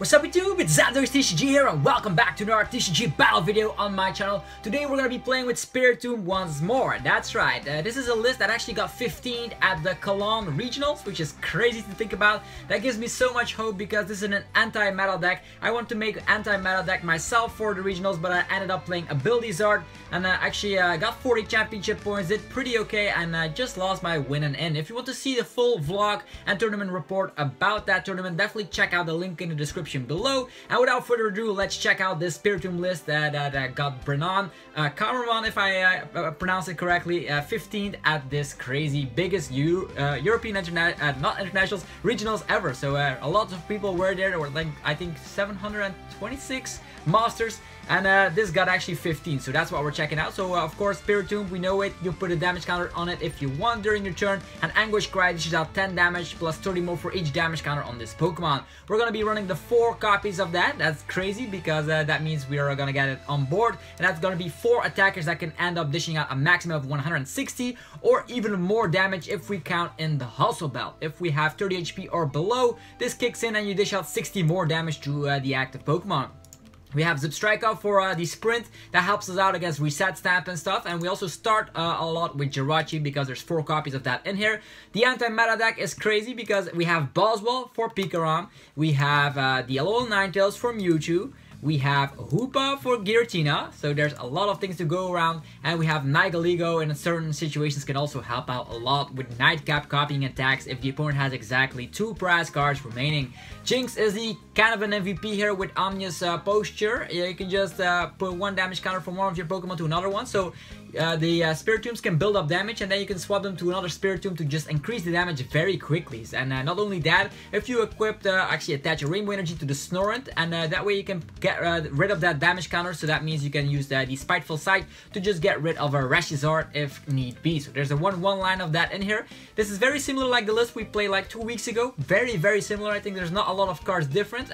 What's up YouTube, it's Zard TCG here and welcome back to another TCG battle video on my channel. Today we're going to be playing with Spiritomb once more. That's right, this is a list that actually got 15th at the Cologne Regionals, which is crazy to think about. That gives me so much hope because this is an anti-meta deck. I want to make an anti-meta deck myself for the Regionals, but I ended up playing ability Zard and actually got 40 championship points, did pretty okay, and I just lost my win and end. If you want to see the full vlog and tournament report about that tournament, definitely check out the link in the description below. And without further ado, let's check out this Spiritomb list that got Brennan Kameraman, if I pronounce it correctly, 15th at this crazy biggest European not internationals regionals ever. So a lot of people were there. There were like I think 726 masters, and this got actually 15, so that's what we're checking out. So of course Spiritomb, we know it, you put a damage counter on it if you want during your turn, and Anguish Cry dishes out 10 damage plus 30 more for each damage counter on this Pokemon. We're gonna be running the 4 copies of that. That's crazy because that means we are gonna get it on board, and that's gonna be 4 attackers that can end up dishing out a maximum of 160 or even more damage if we count in the Hustle Belt. If we have 30 HP or below, this kicks in and you dish out 60 more damage to the active Pokemon. We have Zipstrika for the sprint, that helps us out against reset stamp and stuff, and we also start a lot with Jirachi because there's 4 copies of that in here. The anti-meta deck is crazy because we have Buzzwole for Pikarom, we have the Yellow Ninetales for Mewtwo, we have Hoopa for Giratina, so there's a lot of things to go around, and we have Nihilego in certain situations can also help out a lot with Nightcap copying attacks if the opponent has exactly 2 prize cards remaining. Jinx is the kind of an MVP here with Omnius Posture. You can just put 1 damage counter from one of your Pokemon to another one, so the Spiritombs can build up damage, and then you can swap them to another Spiritomb to just increase the damage very quickly. And not only that, if you equip actually attach a Rainbow Energy to the Snorunt, and that way you can get rid of that damage counter, so that means you can use the Spiteful Sight to just get rid of a Rashizard if need be. So there's a 1/1 line of that in here. This is very similar like the list we played like 2 weeks ago. Very similar. I think there's not a lot of cards different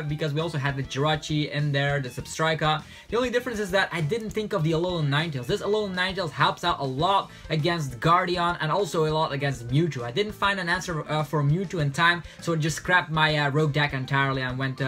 because we also had the Jirachi in there, the Zipstrika. The only difference is that I didn't think of the Alolan Ninetales. This Alolan Ninetales helps out a lot against Guardian and also a lot against Mewtwo. I didn't find an answer for Mewtwo in time, so I just scrapped my rogue deck entirely and went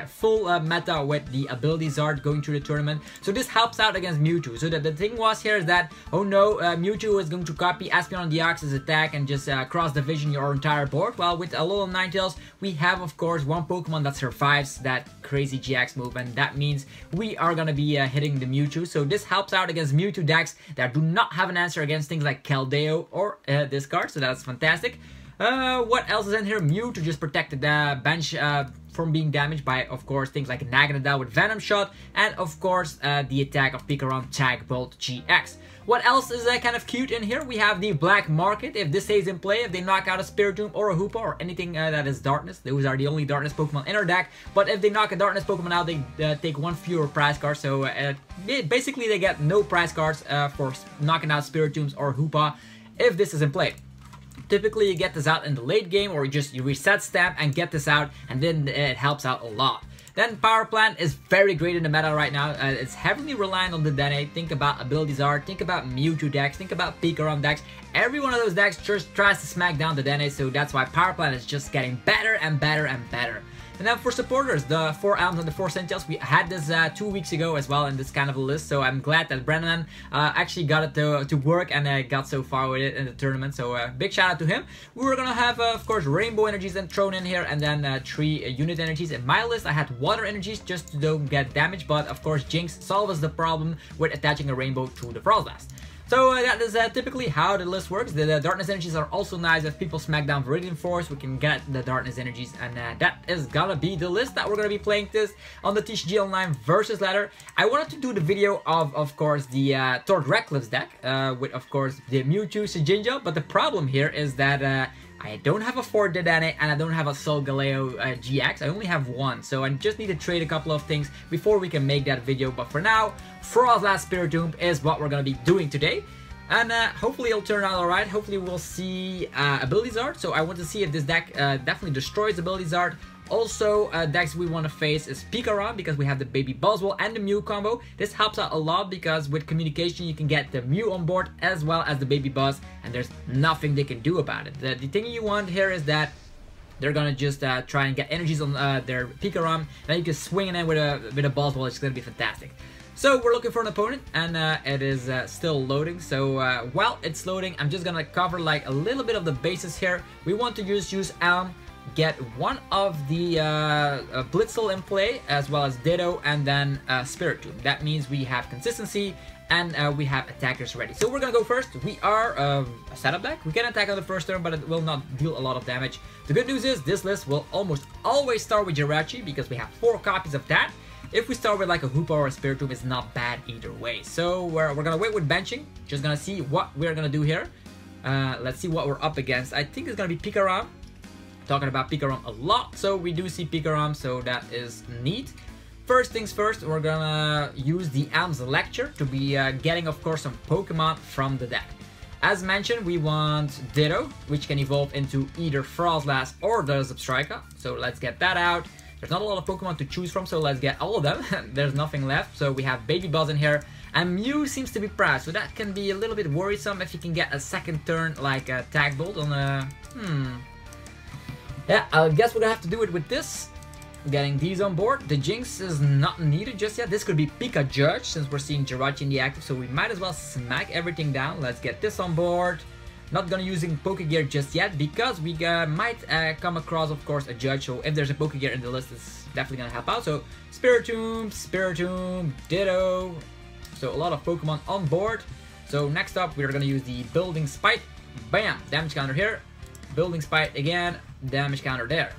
full meta with the ability Zard going through the tournament. So this helps out against Mewtwo. So the thing was here is that, oh no, Mewtwo is going to copy Espeon Deoxys attack and just cross division your entire board. While with Alolan Ninetales, we have of course one Pokemon that survives that crazy GX move, and that means we are gonna be hitting the Mewtwo. So this helps out against Mewtwo decks that do not have an answer against things like Keldeo or this card, so that's fantastic. What else is in here? Mew to just protect the bench from being damaged by, of course, things like Naganadel with Venom Shot, and of course the attack of Pikarom Tag Bolt GX. What else is kind of cute in here? We have the Black Market. If this stays in play, if they knock out a Spiritomb or a Hoopa or anything that is Darkness, those are the only Darkness Pokemon in our deck. But if they knock a Darkness Pokemon out, they take 1 fewer prize card. So basically they get no prize cards for knocking out Spiritombs or Hoopa if this is in play. Typically you get this out in the late game, or you reset stamp and get this out, and then it helps out a lot. Then Power Plant is very great in the meta right now. It's heavily reliant on the Dene. Think about Ability Zard, think about Mewtwo decks, think about Pikarom decks. Every one of those decks just tries to smack down the Dene, so that's why Power Plant is just getting better and better and better. And then for supporters, the 4 Elms and the 4 Sentinels, we had this 2 weeks ago as well in this kind of a list, so I'm glad that Brennan actually got it to work and got so far with it in the tournament, so big shout out to him. We were gonna have, of course, Rainbow Energies then thrown in here, and then 3 Unit Energies. In my list, I had Water Energies just to don't get damage, but of course Jinx solves the problem with attaching a Rainbow to the Froslass. So that is typically how the list works. The Darkness Energies are also nice. If people smack down Viridian Force, we can get the Darkness Energies, and that is gonna be the list that we're gonna be playing this on the TCG Online versus ladder. I wanted to do the video of course, the Tord Reckless deck with, of course, the Mewtwo Sajinja, but the problem here is that I don't have a 4 Dedenne and I don't have a Solgaleo GX. I only have 1, so I just need to trade a couple of things before we can make that video. But for now, Froslass Spiritomb is what we're going to be doing today. And hopefully it'll turn out alright. Hopefully we'll see Ability Zard. So I want to see if this deck definitely destroys Ability Zard. Also, decks we want to face is Pikarom because we have the baby Buzzwole and the Mew combo. This helps out a lot because with communication you can get the Mew on board as well as the baby Buzz, and there's nothing they can do about it. The thing you want here is that they're gonna just try and get energies on their Pikarom, and you can swing it in with a Buzzwole. It's gonna be fantastic. So we're looking for an opponent, and it is still loading. So while it's loading, I'm just gonna cover like a little bit of the bases here. We want to use Elm, get one of the Buzzwole in play, as well as Ditto, and then Spiritomb. That means we have consistency, and we have attackers ready. So we're gonna go first. We are a setup deck. We can attack on the first turn, but it will not deal a lot of damage. The good news is this list will almost always start with Jirachi, because we have 4 copies of that. If we start with like a Hoopa or a Spiritomb, it's not bad either way. So we're gonna wait with benching. Just gonna see what we're gonna do here. Let's see what we're up against. I think it's gonna be Pikarom. Talking about Pikarom a lot, so we do see Pikarom, so that is neat. First things first, we're gonna use the Elm's Lecture to be getting, of course, some Pokemon from the deck. As mentioned, we want Ditto, which can evolve into either Froslass or the Zubstrika. So let's get that out. There's not a lot of Pokemon to choose from, so let's get all of them. There's nothing left. So we have Baby Buzz in here, and Mew seems to be proud, so that can be a little bit worrisome if you can get a second turn like a Tag Bolt on a... Yeah, I guess we're gonna have to do it with this. Getting these on board. The Jinx is not needed just yet. This could be Pika Judge, since we're seeing Jirachi in the active, so we might as well smack everything down. Let's get this on board. Not gonna using Pokegear just yet, because we might come across, of course, a Judge. So if there's a Pokegear in the list, it's definitely gonna help out. So Spiritomb, Ditto. So a lot of Pokemon on board. So next up, we're gonna use the Building Spite. Bam! Damage counter here. Building Spite again. Damage counter there.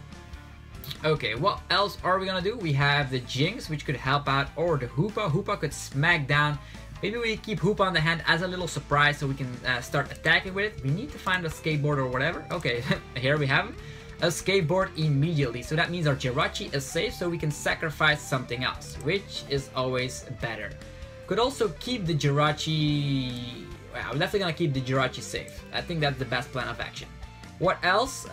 Okay, what else are we gonna do? We have the Jinx, which could help out, or the Hoopa. Hoopa could smack down. Maybe we keep Hoopa on the hand as a little surprise, so we can start attacking with it. We need to find a skateboard or whatever. Okay, here we have a skateboard immediately. So that means our Jirachi is safe, so we can sacrifice something else, which is always better. Could also keep the Jirachi... Well, I'm definitely gonna keep the Jirachi safe. I think that's the best plan of action. What else?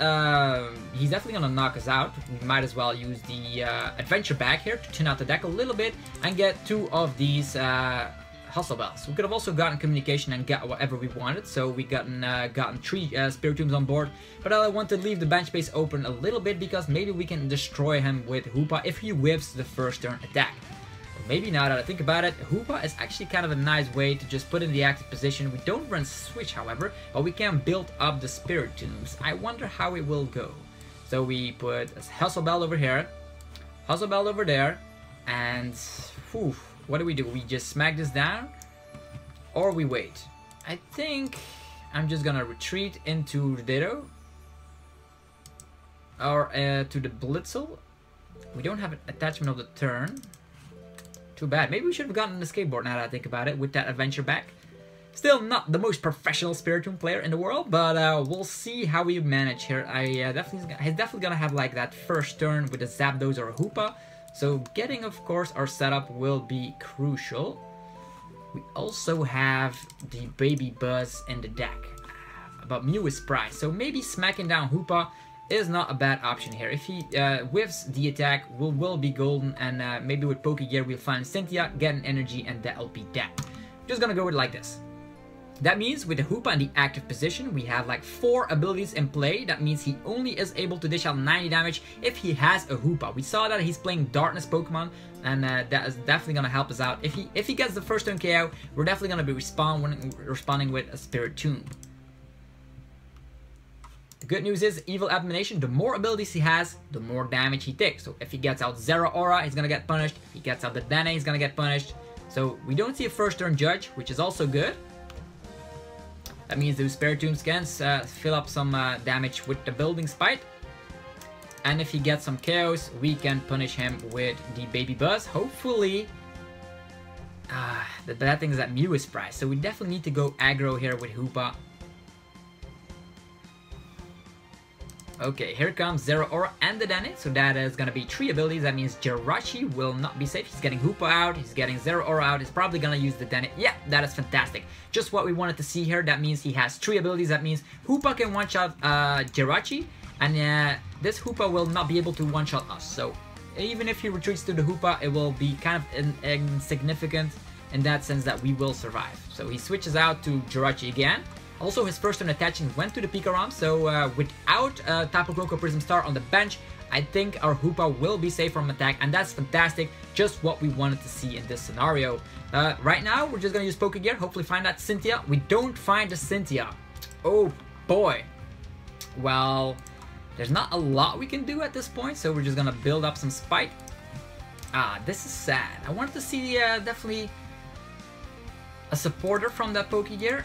He's definitely gonna knock us out. We might as well use the Adventure Bag here to thin out the deck a little bit and get 2 of these Hustle Bells. We could have also gotten Communication and get whatever we wanted, so we gotten 3 Spiritombs on board. But I want to leave the bench space open a little bit, because maybe we can destroy him with Hoopa if he whiffs the first turn attack. Maybe now that I think about it, Hoopa is actually kind of a nice way to just put in the active position. We don't run Switch, however, but we can build up the Spiritombs. I wonder how it will go. So we put a Hustle Bell over here, Hustle Bell over there, and whew, what do? We just smack this down, or we wait? I think I'm just gonna retreat into the Ditto, or to the Buzzwole. We don't have an attachment of the turn. Too bad. Maybe we should have gotten the skateboard now that I think about it, with that Adventure Bag. Still not the most professional Spiritomb player in the world, but we'll see how we manage here. He's definitely gonna have like that first turn with a Zapdos or a Hoopa. So getting, of course, our setup will be crucial. We also have the Baby Buzz in the deck, but Mew is prized. So maybe smacking down Hoopa is not a bad option here. If he whiffs the attack, will be golden, and maybe with Pokegear we'll find Cynthia, get an energy, and that'll be that. Just gonna go with it like this. That means with the Hoopa in the active position, we have like 4 abilities in play. That means he only is able to dish out 90 damage if he has a Hoopa. We saw that he's playing Darkness Pokemon, and that is definitely gonna help us out. If he gets the first turn KO, we're definitely gonna be responding with a Spiritomb. The good news is, Evil Abomination, the more abilities he has, the more damage he takes. So if he gets out Zero Aura, he's gonna get punished. If he gets out the Dene, he's gonna get punished. So we don't see a first turn Judge, which is also good. That means those Spiritombs can fill up some damage with the Building Spite. And if he gets some KOs, we can punish him with the Baby Buzz. Hopefully, the bad thing is that Mew is prized. So we definitely need to go aggro here with Hoopa. Okay, here comes Zero Aura and the Dene, so that is gonna be 3 abilities. That means Jirachi will not be safe. He's getting Hoopa out, he's getting Zero Aura out, he's probably gonna use the Dene. Yeah, that is fantastic. Just what we wanted to see here. That means he has 3 abilities. That means Hoopa can one-shot Jirachi, and this Hoopa will not be able to one-shot us. So even if he retreats to the Hoopa, it will be kind of insignificant in that sense that we will survive. So he switches out to Jirachi again. Also, his first turn attaching went to the Pikarom, so without Tapu Koko Prism Star on the bench, I think our Hoopa will be safe from attack, and that's fantastic, just what we wanted to see in this scenario. Right now, we're just gonna use Pokegear, hopefully find that Cynthia. We don't find the Cynthia. Oh boy. Well, there's not a lot we can do at this point, so we're just gonna build up some Spite. This is sad. I wanted to see definitely a supporter from that Pokegear.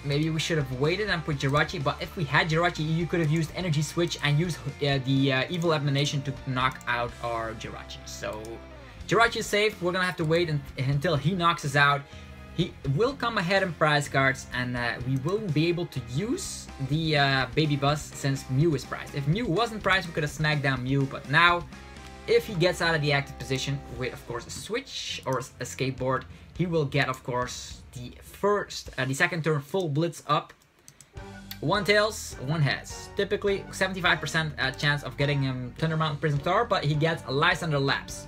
Maybe we should have waited and put Jirachi, but if we had Jirachi, you could have used Energy Switch and used the Evil Admonition to knock out our Jirachi. So, Jirachi is safe. We're gonna have to wait until he knocks us out. He will come ahead in prize cards, and we will be able to use the Baby Bus since Mew is prized. If Mew wasn't prized, we could have smacked down Mew, but now, if he gets out of the active position with, of course, a Switch or a Skateboard, he will get, of course, the second turn full Blitz up. One Tails, one Heads. Typically, 75% chance of getting him Thunder Mountain Prism Star, but he gets a Lysander Lapse.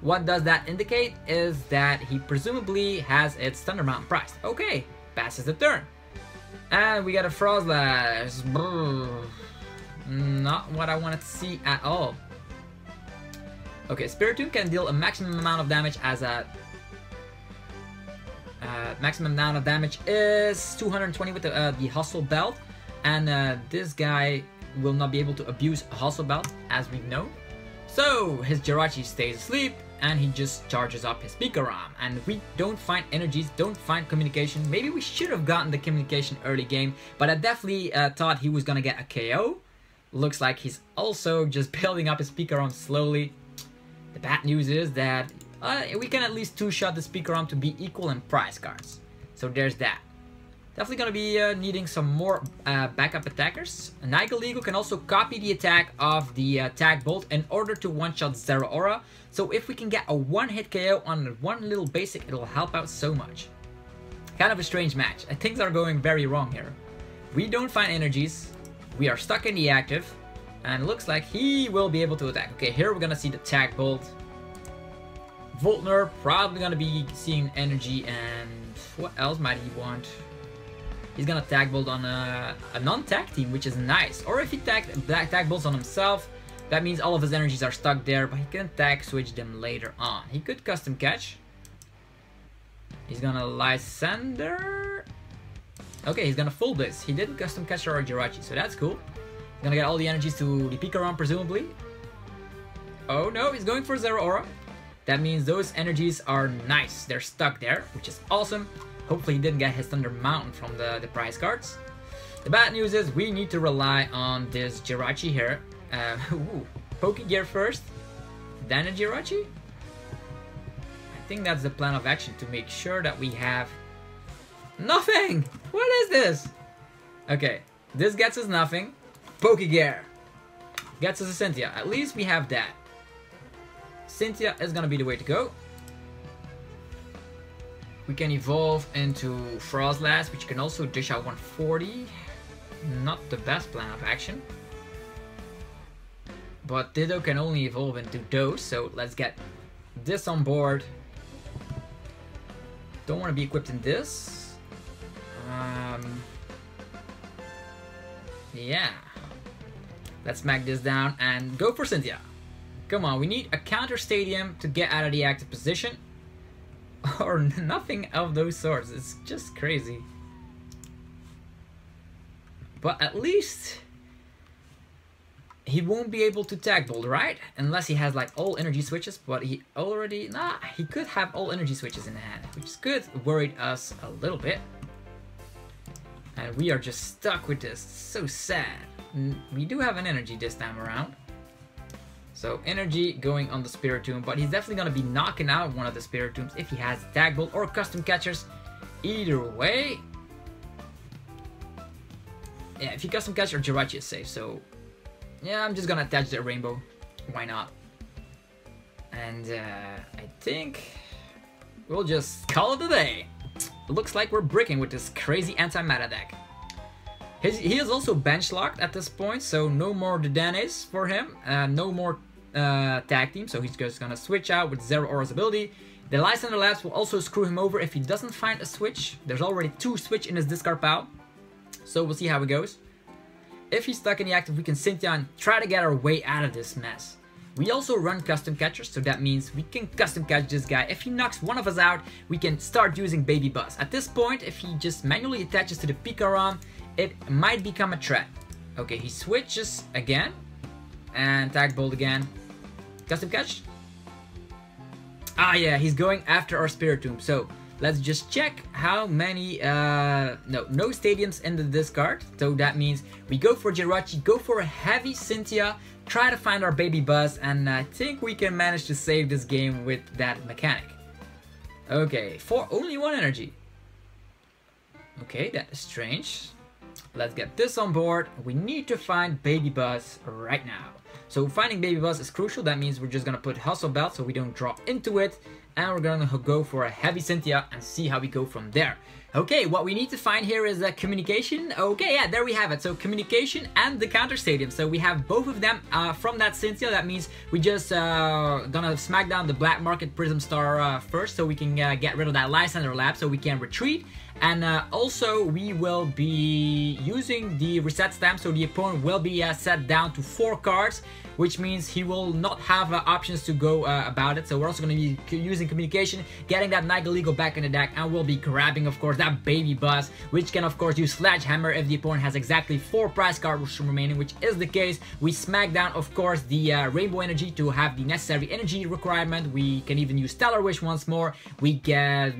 What does that indicate is that he presumably has its Thunder Mountain priced. Okay, passes the turn. And we got a Froslass. Not what I wanted to see at all. Okay, Spiritomb can deal a maximum amount of damage as a... maximum amount of damage is 220 with the Hustle Belt. And this guy will not be able to abuse a Hustle Belt, as we know. So, his Jirachi stays asleep, and he just charges up his Pikarom. And we don't find energies, don't find communication. Maybe we should have gotten the communication early game, but I definitely thought he was gonna get a KO. Looks like he's also just building up his Pikarom slowly. The bad news is that we can at least two-shot this Pikarom to be equal in prize cards. So there's that. Definitely gonna be needing some more backup attackers. Nihilego can also copy the attack of the Tag Bolt in order to one-shot Zeraora. So if we can get a one-hit KO on one little basic, it'll help out so much. Kind of a strange match. Things are going very wrong here. We don't find energies. We are stuck in the active. And it looks like he will be able to attack. Okay, here we're gonna see the Tag Bolt. Voltner probably gonna be seeing energy, and what else might he want? He's gonna Tag Bolt on a non-tag team, which is nice. Or if he tag bolts on himself, that means all of his energies are stuck there, but he can tag switch them later on. He could custom catch. He's gonna Lysander. Okay, he's gonna full blitz. He didn't custom catch our Jirachi, so that's cool. He's gonna get all the energies to the Pikarom, presumably. Oh no, he's going for Zeraora. That means those energies are nice. They're stuck there, which is awesome. Hopefully he didn't get his Thunder Mountain from the prize cards. The bad news is we need to rely on this Jirachi here. Pokegear first, then a Jirachi? I think that's the plan of action, to make sure that we have nothing! What is this? Okay, this gets us nothing. Pokegear gets us a Cynthia. At least we have that. Cynthia is gonna be the way to go. We can evolve into Froslass, which can also dish out 140. Not the best plan of action. But Ditto can only evolve into those, so let's get this on board. Don't want to be equipped in this. Yeah. Let's smack this down and go for Cynthia. Come on, we need a counter stadium to get out of the active position. Or nothing of those sorts. It's just crazy. But at least he won't be able to Tag Bolt, right? Unless he has like all energy switches, but he already... Nah, he could have all energy switches in hand, which could worry us a little bit. And we are just stuck with this. So sad. We do have an energy this time around. So energy going on the Spiritomb, but he's definitely going to be knocking out one of the Spiritombs if he has Tag Bolt or custom catchers. Either way. Yeah, if he custom catch or Jirachi is safe, so yeah, I'm just gonna attach the rainbow. Why not? And I think we'll just call it a day. Looks like we're bricking with this crazy anti-meta deck. He is also bench locked at this point, so no more Dedanes for him. No more tag team, so he's just gonna switch out with Zeraora's ability. The Lysander Labs will also screw him over if he doesn't find a switch. There's already 2 switch in his discard pile. So we'll see how it goes. If he's stuck in the active, we can Cynthia and try to get our way out of this mess. We also run custom catchers, so that means we can custom catch this guy. If he knocks one of us out, we can start using Baby Buzz. At this point, if he just manually attaches to the Pikarom, it might become a threat. Okay, he switches again. And Tag Bolt again. Custom catch. Ah yeah, he's going after our Spiritomb. So let's just check how many, no stadiums in the discard. So that means we go for Jirachi, go for a heavy Cynthia, try to find our Baby Buzz, and I think we can manage to save this game with that mechanic. Okay, for only 1 energy. Okay, that is strange. Let's get this on board. We need to find Baby Buzz right now. So finding Baby Buzz is crucial. That means we're just gonna put Hustle Belt so we don't drop into it. And we're gonna go for a heavy Cynthia and see how we go from there. Okay, what we need to find here is communication. Okay, yeah, there we have it. So communication and the counter stadium. So we have both of them from that Cynthia. That means we just gonna smack down the black market Prism Star first, so we can get rid of that Lysander Lab, so we can retreat. And also we will be using the reset stamp, so the opponent will be set down to 4 cards, which means he will not have options to go about it. So we're also going to be using communication, getting that Nihilego back in the deck, and we'll be grabbing, of course, that Baby Buzz, which can, of course, use Sledgehammer if the opponent has exactly 4 prize cards remaining, which is the case. We smack down, of course, the Rainbow Energy to have the necessary energy requirement. We can even use Stellar Wish once more. We get,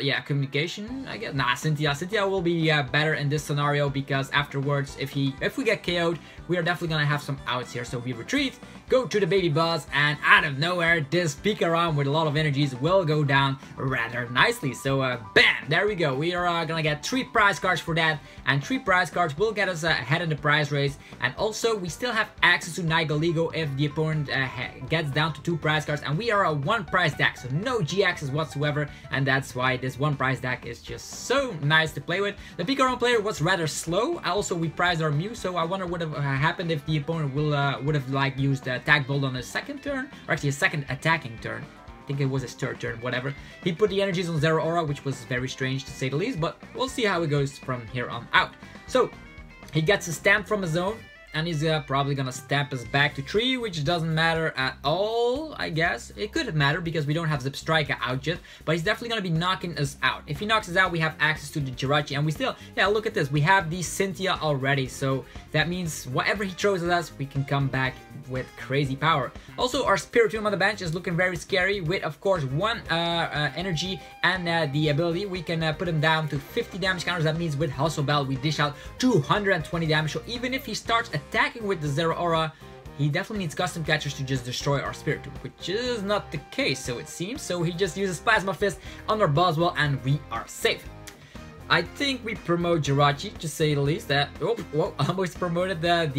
yeah, communication, I guess. Nah, Cynthia. Cynthia will be better in this scenario because afterwards, if we get KO'd, we are definitely gonna have some outs here. So we retreat, go to the Baby Buzz, and out of nowhere, this Pikarom with a lot of energies will go down rather nicely. So bam, there we go. We are gonna get 3 prize cards for that, and 3 prize cards will get us ahead in the prize race. And also, we still have access to Nihilego if the opponent gets down to 2 prize cards, and we are a 1 prize deck, so no GXs whatsoever, and that's why this 1 prize deck is just so nice to play with. The Pikarom player was rather slow. Also, we prized our Mew, so I wonder what would have happened if the opponent would have like used Attack Bolt on his 2nd turn, or actually a 2nd attacking turn. I think it was his 3rd turn, whatever. He put the energies on Zero Aura, which was very strange to say the least, but we'll see how it goes from here on out. So he gets a stamp from his zone, and he's probably gonna stamp us back to 3, which doesn't matter at all, I guess. It could matter because we don't have Zip Striker out yet, but he's definitely gonna be knocking us out. If he knocks us out, we have access to the Jirachi, and we still, yeah, look at this. We have the Cynthia already, so that means whatever he throws at us, we can come back with crazy power. Also, our Spiritomb on the bench is looking very scary with, of course, 1 energy and the ability. We can put him down to 50 damage counters. That means with Hustle Bell, we dish out 220 damage. So even if he starts attacking with the Zero Aura, he definitely needs custom catchers to just destroy our Spiritomb, which is not the case, so it seems. So he just uses Plasma Fist on our Buzzwole, and we are safe. I think we promote Jirachi, to say the least. Whoa, almost promoted the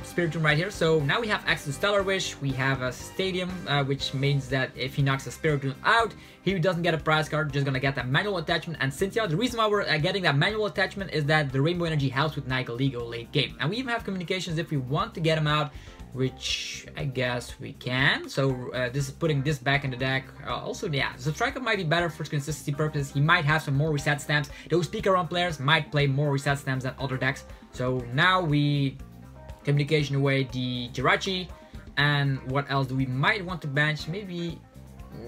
Spiritomb right here. So now we have access to Stellar Wish. We have a Stadium, which means that if he knocks a Spiritomb out, he doesn't get a prize card, just gonna get that manual attachment. And Cynthia, the reason why we're getting that manual attachment is that the Rainbow Energy helps with Nihilego late game. And we even have communications if we want to get him out, which I guess we can. So this is putting this back in the deck. Also, yeah, Substriker might be better for consistency purposes. He might have some more reset stamps. Those Pikarom players might play more reset stamps than other decks. So now we communication away the Jirachi. And what else do we might want to bench? Maybe,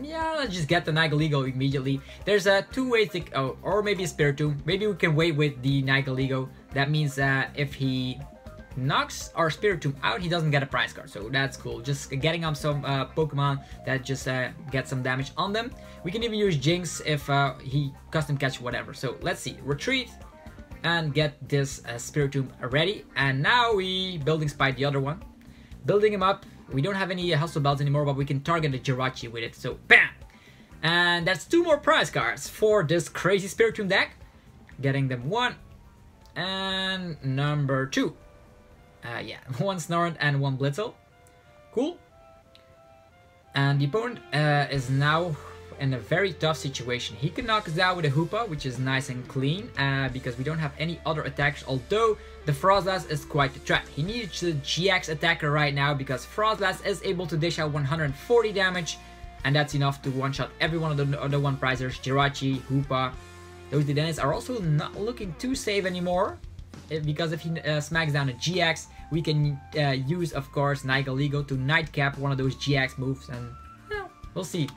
yeah, let's just get the Nihilego immediately. There's 2 ways to, or maybe a Spiritomb. Maybe we can wait with the Nihilego. That means that if he knocks our Spiritomb out, he doesn't get a prize card, so that's cool. Just getting on some Pokemon that just get some damage on them. We can even use Jinx if he custom catch whatever. So let's see, retreat and get this Spiritomb ready. And now we building spite the other one, building him up. We don't have any Hustle Belts anymore, but we can target the Jirachi with it. So bam, and that's 2 more prize cards for this crazy Spiritomb deck. Getting them 1 and number 2. Yeah, 1 Snorunt and 1 Blitzel. Cool. And the opponent is now in a very tough situation. He can knock us out with a Hoopa, which is nice and clean, because we don't have any other attacks, although the Froslass is quite a threat. He needs a GX attacker right now because Froslass is able to dish out 140 damage, and that's enough to one-shot every one of the other 1-prizers. Jirachi, Hoopa. Those Dedenis are also not looking too safe anymore. because if he smacks down a GX, we can use, of course, Nihilego to nightcap one of those GX moves, and we'll see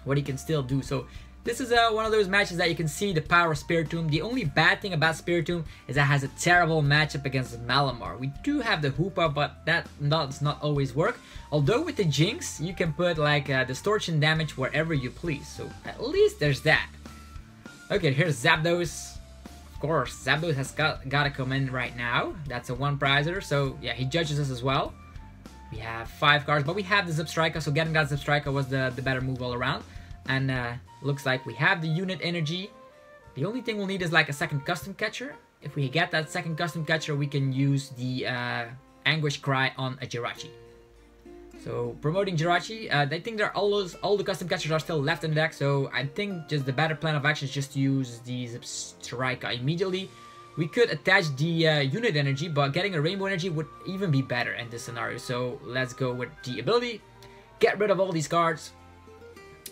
what he can still do. So this is one of those matches that you can see the power of Spiritomb. The only bad thing about Spiritomb is that it has a terrible matchup against Malamar. We do have the Hoopa, but that does not always work. Although with the Jinx, you can put like distortion damage wherever you please. So at least there's that. Okay, here's Zapdos. Of course, Zapdos has got to come in right now. That's a 1-prizer, so yeah, he judges us as well. We have 5 cards, but we have the Zipstrika, so getting that Zipstrika was the better move all around. And looks like we have the unit energy. The only thing we'll need is like a second custom catcher. If we get that second custom catcher, we can use the Anguish Cry on a Jirachi. So promoting Jirachi, I think there are all the custom catchers are still left in the deck, so I think just the better plan of action is just to use the Zipstrika immediately. We could attach the unit energy, but getting a rainbow energy would even be better in this scenario. So let's go with the ability, get rid of all these cards.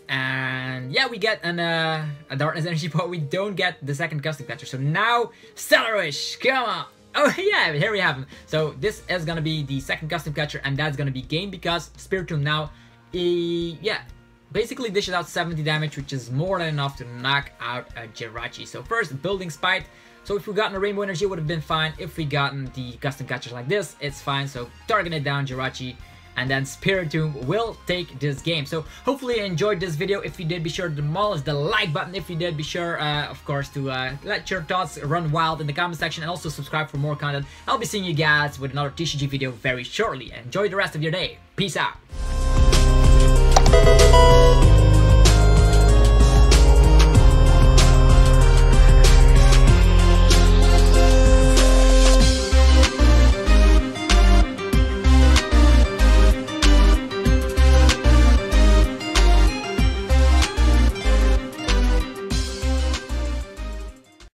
And yeah, we get a darkness energy, but we don't get the second custom catcher. So now, Stellarish, come on! Oh yeah, here we have him. So this is gonna be the second custom catcher, and that's gonna be game because Spiritomb now, yeah, basically dishes out 70 damage, which is more than enough to knock out a Jirachi. So first, Building Spite. So if we gotten a rainbow energy, it would have been fine. If we gotten the custom catchers like this, it's fine. So target it down, Jirachi. And then Spiritomb will take this game. So hopefully you enjoyed this video. If you did, be sure to demolish the like button. If you did, be sure, of course, to let your thoughts run wild in the comment section. And also subscribe for more content. I'll be seeing you guys with another TCG video very shortly. Enjoy the rest of your day. Peace out.